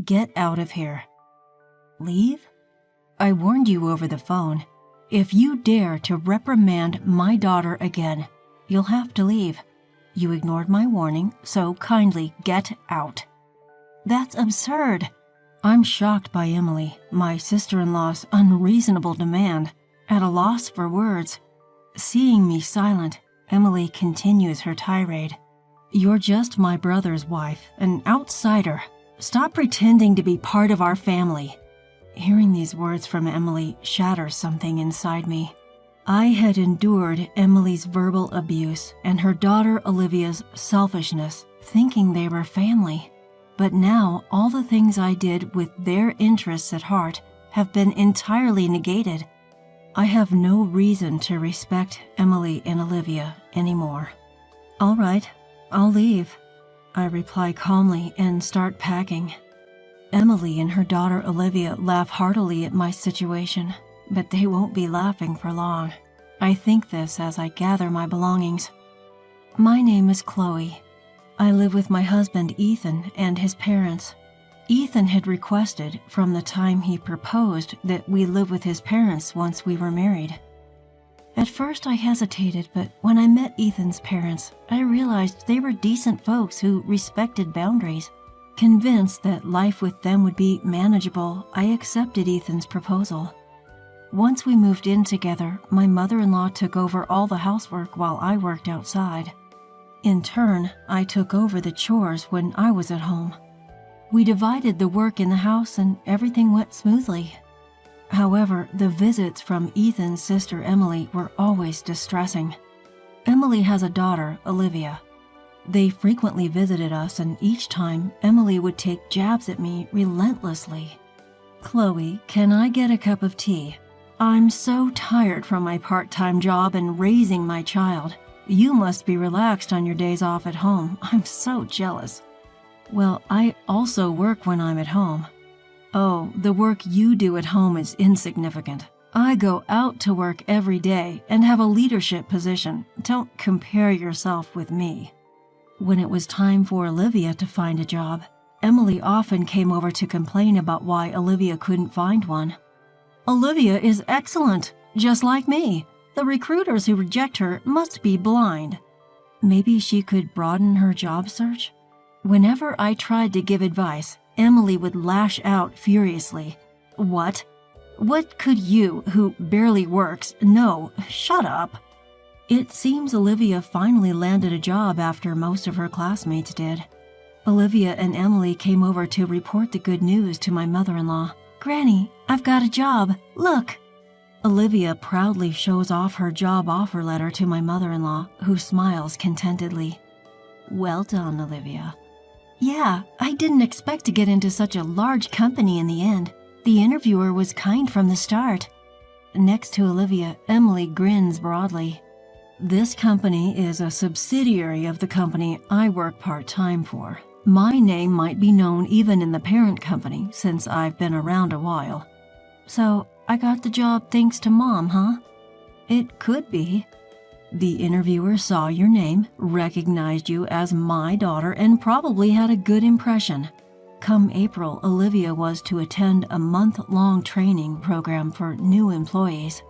Get out of here." "Leave? I warned you over the phone. If you dare to reprimand my daughter again, you'll have to leave. You ignored my warning, so kindly get out." "That's absurd." I'm shocked by Emily, my sister-in-law's unreasonable demand, at a loss for words. Seeing me silent, Emily continues her tirade. "You're just my brother's wife, an outsider. Stop pretending to be part of our family." Hearing these words from Emily shatters something inside me. I had endured Emily's verbal abuse and her daughter Olivia's selfishness, thinking they were family. But now all the things I did with their interests at heart have been entirely negated. I have no reason to respect Emily and Olivia anymore. "All right, I'll leave," I reply calmly and start packing. Emily and her daughter Olivia laugh heartily at my situation, but they won't be laughing for long. I think this as I gather my belongings. "My name is Chloe. I live with my husband Ethan and his parents. Ethan had requested from the time he proposed that we live with his parents once we were married. At first I hesitated, but when I met Ethan's parents, I realized they were decent folks who respected boundaries. Convinced that life with them would be manageable, I accepted Ethan's proposal. Once we moved in together, my mother-in-law took over all the housework while I worked outside. In turn, I took over the chores when I was at home. We divided the work in the house and everything went smoothly. However, the visits from Ethan's sister Emily were always distressing. Emily has a daughter, Olivia. They frequently visited us, and each time, Emily would take jabs at me relentlessly. "Chloe, can I get a cup of tea? I'm so tired from my part-time job and raising my child. You must be relaxed on your days off at home. I'm so jealous." "Well, I also work when I'm at home." "Oh, the work you do at home is insignificant. I go out to work every day and have a leadership position. Don't compare yourself with me." When it was time for Olivia to find a job, Emily often came over to complain about why Olivia couldn't find one. "Olivia is excellent, just like me. The recruiters who reject her must be blind." Maybe she could broaden her job search? Whenever I tried to give advice, Emily would lash out furiously. "What? What could you, who barely works, know? Shut up." It seems Olivia finally landed a job after most of her classmates did. Olivia and Emily came over to report the good news to my mother-in-law. "Granny, I've got a job. Look." Olivia proudly shows off her job offer letter to my mother-in-law, who smiles contentedly. "Well done, Olivia." "Yeah, I didn't expect to get into such a large company in the end. The interviewer was kind from the start." Next to Olivia, Emily grins broadly. "This company is a subsidiary of the company I work part-time for. My name might be known even in the parent company since I've been around a while." "So, I got the job thanks to Mom, huh?" "It could be. The interviewer saw your name, recognized you as my daughter, and probably had a good impression. Come April, Olivia was to attend a month-long training program for new employees.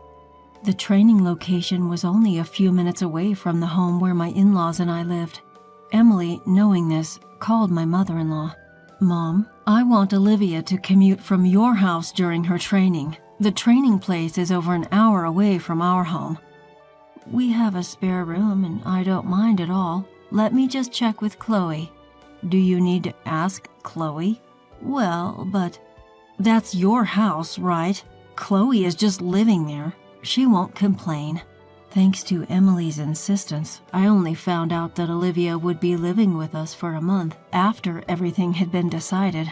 The training location was only a few minutes away from the home where my in-laws and I lived. Emily, knowing this, called my mother-in-law. "Mom, I want Olivia to commute from your house during her training. The training place is over an hour away from our home." "We have a spare room and I don't mind at all. Let me just check with Chloe." "Do you need to ask Chloe?" "Well, but..." "That's your house, right? Chloe is just living there. She won't complain." Thanks to Emily's insistence, I only found out that Olivia would be living with us for a month after everything had been decided.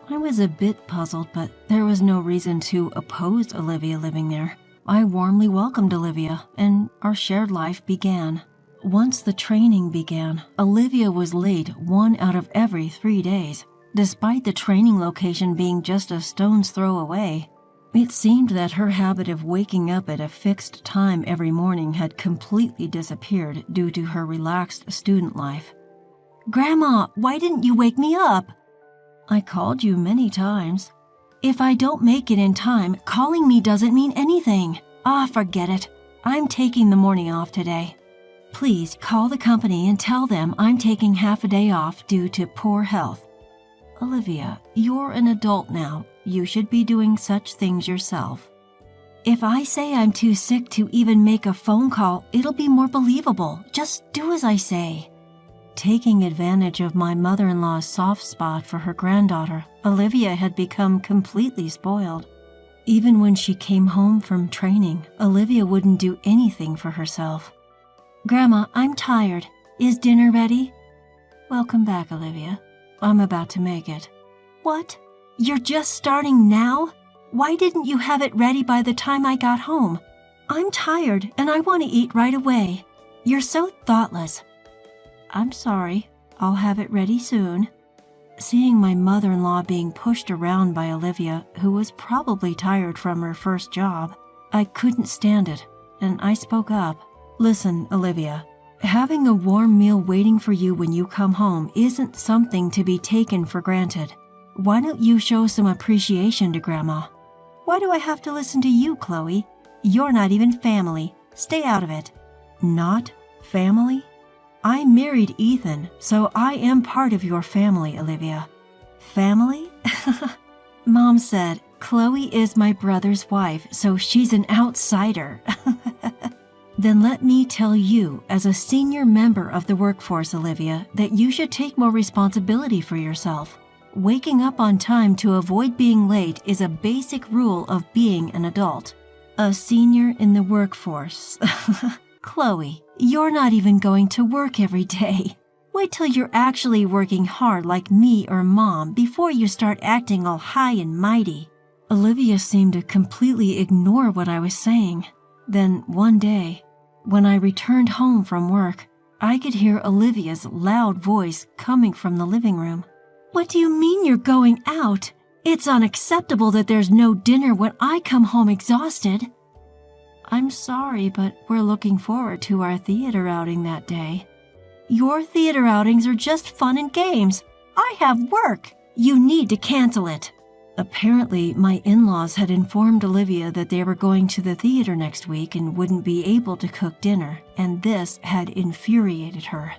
I was a bit puzzled, but there was no reason to oppose Olivia living there. I warmly welcomed Olivia, and our shared life began. Once the training began, Olivia was late 1 out of every 3 days, despite the training location being just a stone's throw away. It seemed that her habit of waking up at a fixed time every morning had completely disappeared due to her relaxed student life. "Grandma, why didn't you wake me up?" I called you many times. If I don't make it in time, calling me doesn't mean anything. Forget it. I'm taking the morning off today. Please call the company and tell them I'm taking half a day off due to poor health. Olivia, you're an adult now. You should be doing such things yourself. If I say I'm too sick to even make a phone call, it'll be more believable. Just do as I say. Taking advantage of my mother-in-law's soft spot for her granddaughter, Olivia had become completely spoiled. Even when she came home from training, Olivia wouldn't do anything for herself. Grandma, I'm tired. Is dinner ready? Welcome back, Olivia. I'm about to make it. What? You're just starting now? Why didn't you have it ready by the time I got home? I'm tired and I want to eat right away. You're so thoughtless. I'm sorry. I'll have it ready soon. Seeing my mother-in-law being pushed around by Olivia, who was probably tired from her first job, I couldn't stand it, and I spoke up. Listen, Olivia, having a warm meal waiting for you when you come home isn't something to be taken for granted. Why don't you show some appreciation to Grandma? Why do I have to listen to you, Chloe? You're not even family. Stay out of it. Not family? I married Ethan, so I am part of your family, Olivia. Family? Mom said, Chloe is my brother's wife, so she's an outsider. Then let me tell you, as a senior member of the workforce, Olivia, that you should take more responsibility for yourself. Waking up on time to avoid being late is a basic rule of being an adult. A senior in the workforce. Chloe, you're not even going to work every day. Wait till you're actually working hard like me or Mom before you start acting all high and mighty. Olivia seemed to completely ignore what I was saying. Then one day, when I returned home from work, I could hear Olivia's loud voice coming from the living room. What do you mean you're going out? It's unacceptable that there's no dinner when I come home exhausted. I'm sorry, but we're looking forward to our theater outing that day. Your theater outings are just fun and games. I have work. You need to cancel it. Apparently, my in-laws had informed Olivia that they were going to the theater next week and wouldn't be able to cook dinner, and this had infuriated her.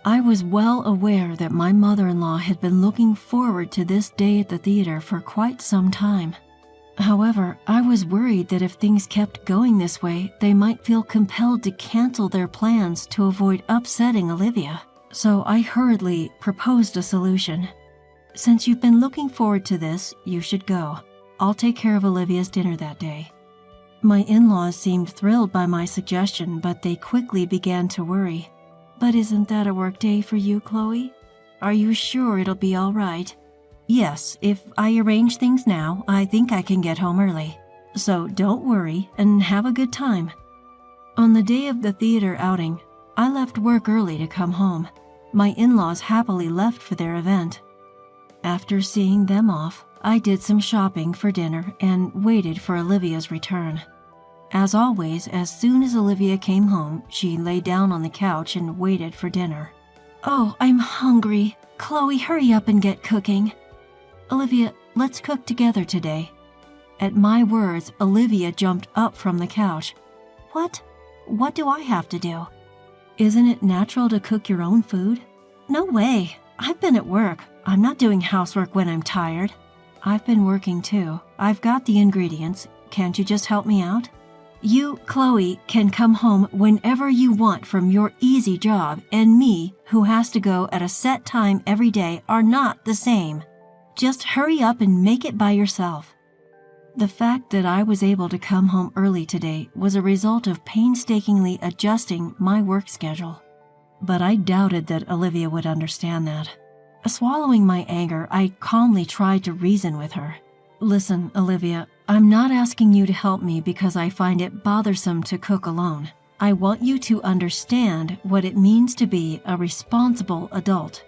I was well aware that my mother-in-law had been looking forward to this day at the theater for quite some time. However, I was worried that if things kept going this way, they might feel compelled to cancel their plans to avoid upsetting Olivia. So I hurriedly proposed a solution. Since you've been looking forward to this, you should go. I'll take care of Olivia's dinner that day. My in-laws seemed thrilled by my suggestion, but they quickly began to worry. But isn't that a work day for you, Chloe? Are you sure it'll be all right? Yes, if I arrange things now, I think I can get home early. So don't worry and have a good time. On the day of the theater outing, I left work early to come home. My in-laws happily left for their event. After seeing them off, I did some shopping for dinner and waited for Olivia's return. As always, as soon as Olivia came home, she lay down on the couch and waited for dinner. Oh, I'm hungry. Chloe, hurry up and get cooking. Olivia, let's cook together today. At my words, Olivia jumped up from the couch. What? What do I have to do? Isn't it natural to cook your own food? No way. I've been at work. I'm not doing housework when I'm tired. I've been working too. I've got the ingredients. Can't you just help me out? You, Chloe, can come home whenever you want from your easy job, and me, who has to go at a set time every day, are not the same. Just hurry up and make it by yourself. The fact that I was able to come home early today was a result of painstakingly adjusting my work schedule. But I doubted that Olivia would understand that. Swallowing my anger, I calmly tried to reason with her. Listen, Olivia, I'm not asking you to help me because I find it bothersome to cook alone. I want you to understand what it means to be a responsible adult.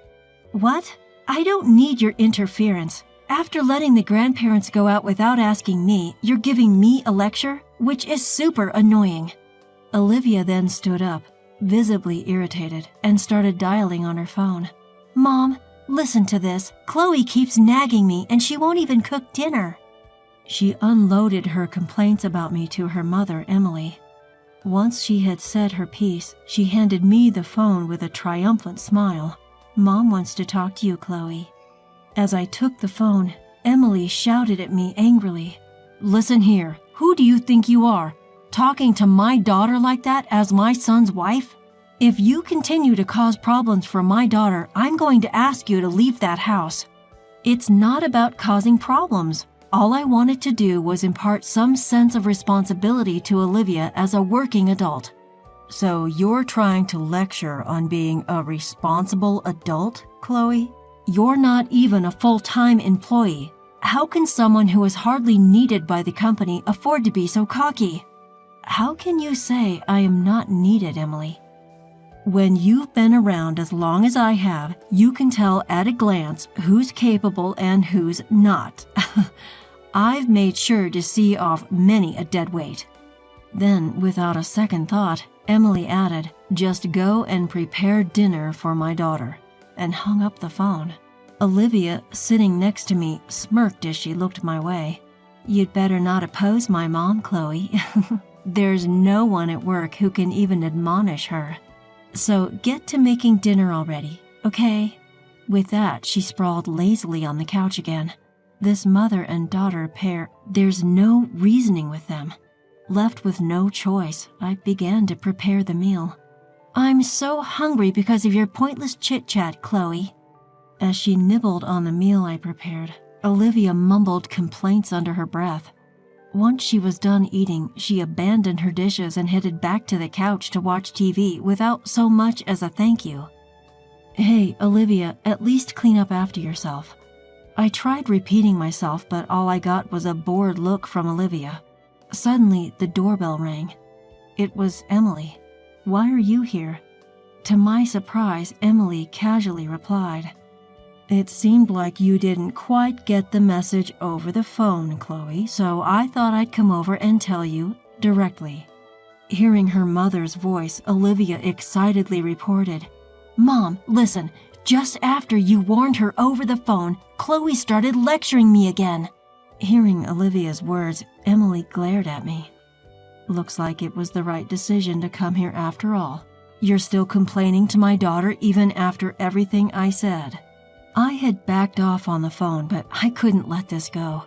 What? I don't need your interference. After letting the grandparents go out without asking me, you're giving me a lecture, which is super annoying. Olivia then stood up, visibly irritated, and started dialing on her phone. Mom, Listen to this. Chloe keeps nagging me and she won't even cook dinner. She unloaded her complaints about me to her mother, Emily. Once she had said her piece, she handed me the phone with a triumphant smile. Mom wants to talk to you, Chloe. As I took the phone, Emily shouted at me angrily. Listen here, who do you think you are? Talking to my daughter like that as my son's wife? If you continue to cause problems for my daughter, I'm going to ask you to leave that house. It's not about causing problems. All I wanted to do was impart some sense of responsibility to Olivia as a working adult. So you're trying to lecture on being a responsible adult, Chloe? You're not even a full-time employee. How can someone who is hardly needed by the company afford to be so cocky? How can you say I am not needed, Emily? When you've been around as long as I have, you can tell at a glance who's capable and who's not. I've made sure to see off many a dead weight. Then, without a second thought, Emily added, just go and prepare dinner for my daughter, and hung up the phone. Olivia, sitting next to me, smirked as she looked my way. You'd better not oppose my mom, Chloe. There's no one at work who can even admonish her. So get to making dinner already, okay? With that, she sprawled lazily on the couch again. This mother and daughter pair, there's no reasoning with them. Left with no choice, I began to prepare the meal. I'm so hungry because of your pointless chit-chat, Chloe. As she nibbled on the meal I prepared, Olivia mumbled complaints under her breath. Once she was done eating, she abandoned her dishes and headed back to the couch to watch TV without so much as a thank you. Hey, Olivia, at least clean up after yourself. I tried repeating myself, but all I got was a bored look from Olivia. Suddenly, the doorbell rang. It was Emily. Why are you here? To my surprise, Emily casually replied, It seemed like you didn't quite get the message over the phone, Chloe, so I thought I'd come over and tell you directly. Hearing her mother's voice, Olivia excitedly reported, Mom, listen, just after you warned her over the phone, Chloe started lecturing me again. Hearing Olivia's words, Emily glared at me. Looks like it was the right decision to come here after all. You're still complaining to my daughter even after everything I said. I had backed off on the phone, but I couldn't let this go.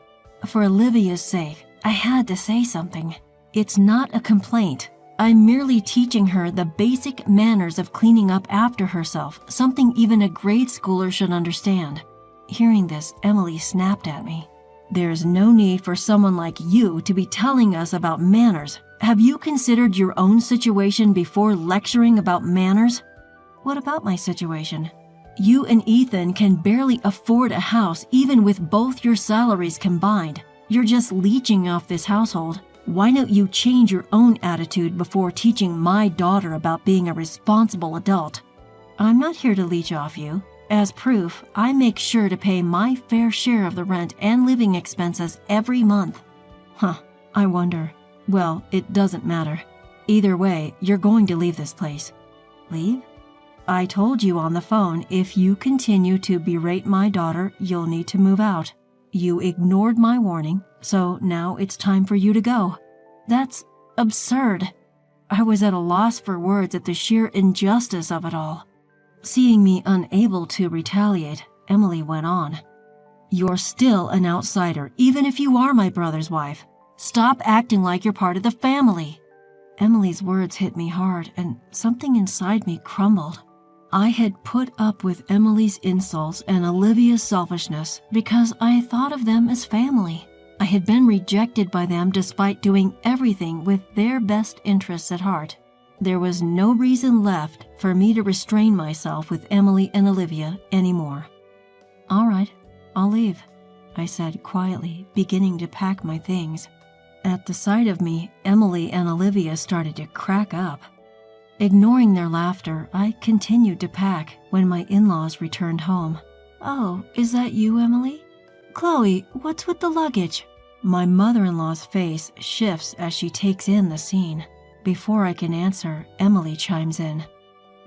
For Olivia's sake, I had to say something. It's not a complaint. I'm merely teaching her the basic manners of cleaning up after herself, something even a grade schooler should understand. Hearing this, Emily snapped at me. There's no need for someone like you to be telling us about manners. Have you considered your own situation before lecturing about manners? What about my situation? You and Ethan can barely afford a house even with both your salaries combined. You're just leeching off this household. Why don't you change your own attitude before teaching my daughter about being a responsible adult? I'm not here to leech off you. As proof, I make sure to pay my fair share of the rent and living expenses every month. I wonder. Well, it doesn't matter. Either way, you're going to leave this place. Leave? I told you on the phone, if you continue to berate my daughter, you'll need to move out. You ignored my warning, so now it's time for you to go. That's absurd. I was at a loss for words at the sheer injustice of it all. Seeing me unable to retaliate, Emily went on. You're still an outsider, even if you are my brother's wife. Stop acting like you're part of the family. Emily's words hit me hard, and something inside me crumbled. I had put up with Emily's insults and Olivia's selfishness because I thought of them as family. I had been rejected by them despite doing everything with their best interests at heart. There was no reason left for me to restrain myself with Emily and Olivia anymore. All right, I'll leave, I said quietly, beginning to pack my things. At the sight of me, Emily and Olivia started to crack up. Ignoring their laughter, I continued to pack when my in-laws returned home. Oh, is that you, Emily? Chloe, what's with the luggage? My mother-in-law's face shifts as she takes in the scene. Before I can answer, Emily chimes in.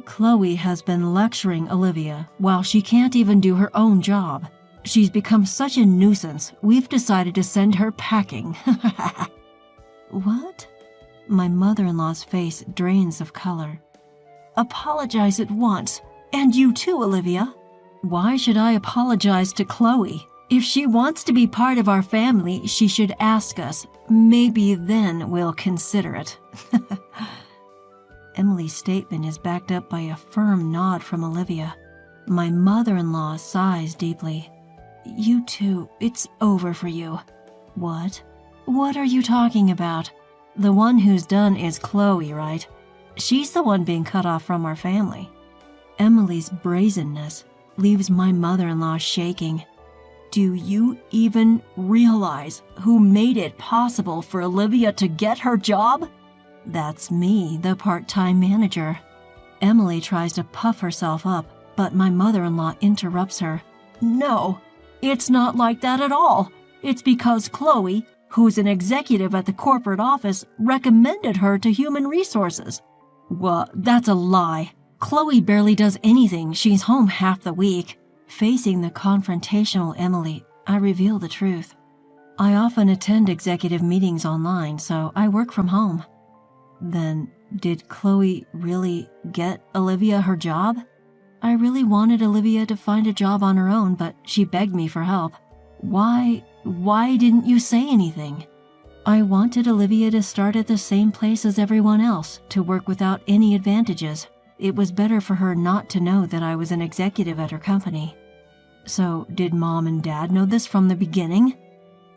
Chloe has been lecturing Olivia while she can't even do her own job. She's become such a nuisance, we've decided to send her packing. What? My mother-in-law's face drains of color. Apologize at once. And you too, Olivia. Why should I apologize to Chloe? If she wants to be part of our family, she should ask us. Maybe then we'll consider it. Emily's statement is backed up by a firm nod from Olivia. My mother-in-law sighs deeply. You two, it's over for you. What? What are you talking about? The one who's done is Chloe, right? She's the one being cut off from our family. Emily's brazenness leaves my mother-in-law shaking. Do you even realize who made it possible for Olivia to get her job? That's me, the part-time manager. Emily tries to puff herself up, but my mother-in-law interrupts her. No, it's not like that at all. It's because Chloe, who's an executive at the corporate office, recommended her to human resources. Well, that's a lie. Chloe barely does anything. She's home half the week. Facing the confrontational Emily, I reveal the truth. I often attend executive meetings online, so I work from home. Then, did Chloe really get Olivia her job? I really wanted Olivia to find a job on her own, but she begged me for help. Why didn't you say anything? I wanted Olivia to start at the same place as everyone else, to work without any advantages. It was better for her not to know that I was an executive at her company. So, did Mom and Dad know this from the beginning?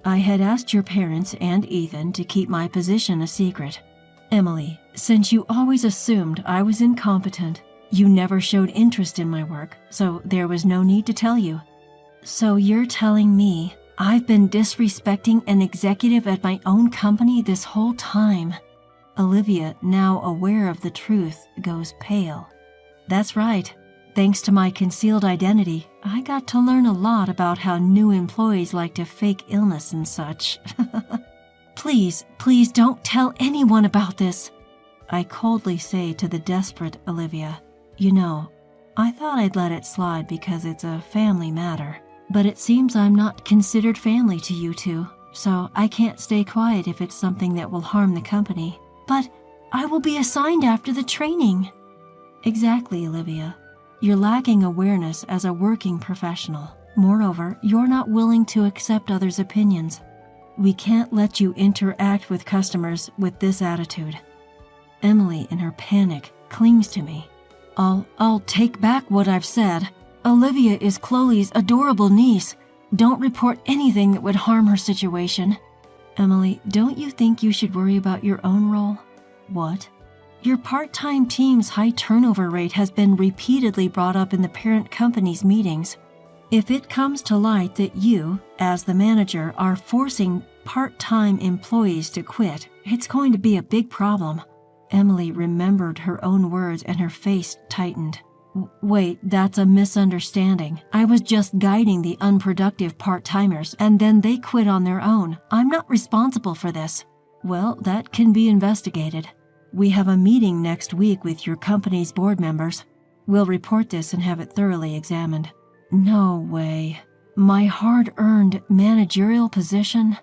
I had asked your parents and Ethan to keep my position a secret. Emily, since you always assumed I was incompetent, you never showed interest in my work, so there was no need to tell you. So you're telling me I've been disrespecting an executive at my own company this whole time? Olivia, now aware of the truth, goes pale. That's right. Thanks to my concealed identity, I got to learn a lot about how new employees like to fake illness and such. Please don't tell anyone about this, I coldly say to the desperate Olivia. You know, I thought I'd let it slide because it's a family matter, but it seems I'm not considered family to you two, so I can't stay quiet if it's something that will harm the company. But I will be assigned after the training. Exactly, Olivia. You're lacking awareness as a working professional. Moreover, you're not willing to accept others' opinions. We can't let you interact with customers with this attitude. Emily, in her panic, clings to me. I'll take back what I've said. Olivia is Chloe's adorable niece. Don't report anything that would harm her situation. Emily, don't you think you should worry about your own role? What? Your part-time team's high turnover rate has been repeatedly brought up in the parent company's meetings. If it comes to light that you, as the manager, are forcing part-time employees to quit, it's going to be a big problem. Emily remembered her own words and her face tightened. Wait, that's a misunderstanding. I was just guiding the unproductive part-timers, and then they quit on their own. I'm not responsible for this. Well, that can be investigated. We have a meeting next week with your company's board members. We'll report this and have it thoroughly examined. No way. My hard-earned managerial position?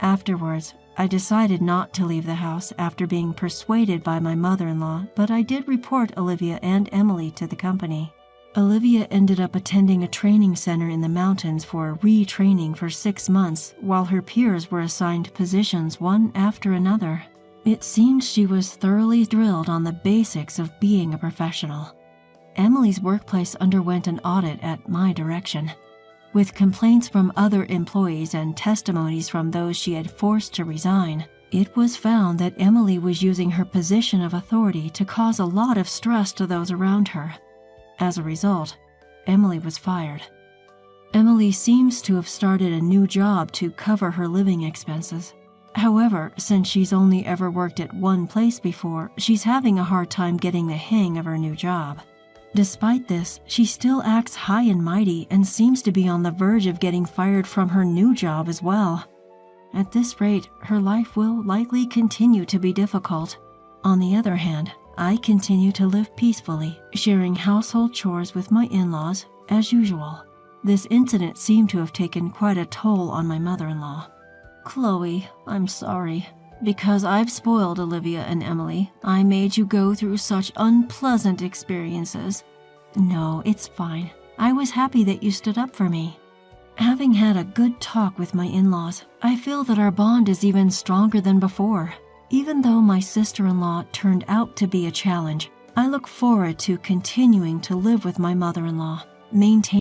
Afterwards, I decided not to leave the house after being persuaded by my mother-in-law, but I did report Olivia and Emily to the company. Olivia ended up attending a training center in the mountains for retraining for 6 months, while her peers were assigned positions one after another. It seems she was thoroughly drilled on the basics of being a professional. Emily's workplace underwent an audit at my direction. With complaints from other employees and testimonies from those she had forced to resign, it was found that Emily was using her position of authority to cause a lot of stress to those around her. As a result, Emily was fired. Emily seems to have started a new job to cover her living expenses. However, since she's only ever worked at one place before, she's having a hard time getting the hang of her new job. Despite this, she still acts high and mighty and seems to be on the verge of getting fired from her new job as well. At this rate, her life will likely continue to be difficult. On the other hand, I continue to live peacefully, sharing household chores with my in-laws as usual. This incident seemed to have taken quite a toll on my mother-in-law. Chloe, I'm sorry. Because I've spoiled Olivia and Emily, I made you go through such unpleasant experiences. No, it's fine. I was happy that you stood up for me. Having had a good talk with my in-laws, I feel that our bond is even stronger than before. Even though my sister-in-law turned out to be a challenge, I look forward to continuing to live with my mother-in-law, maintaining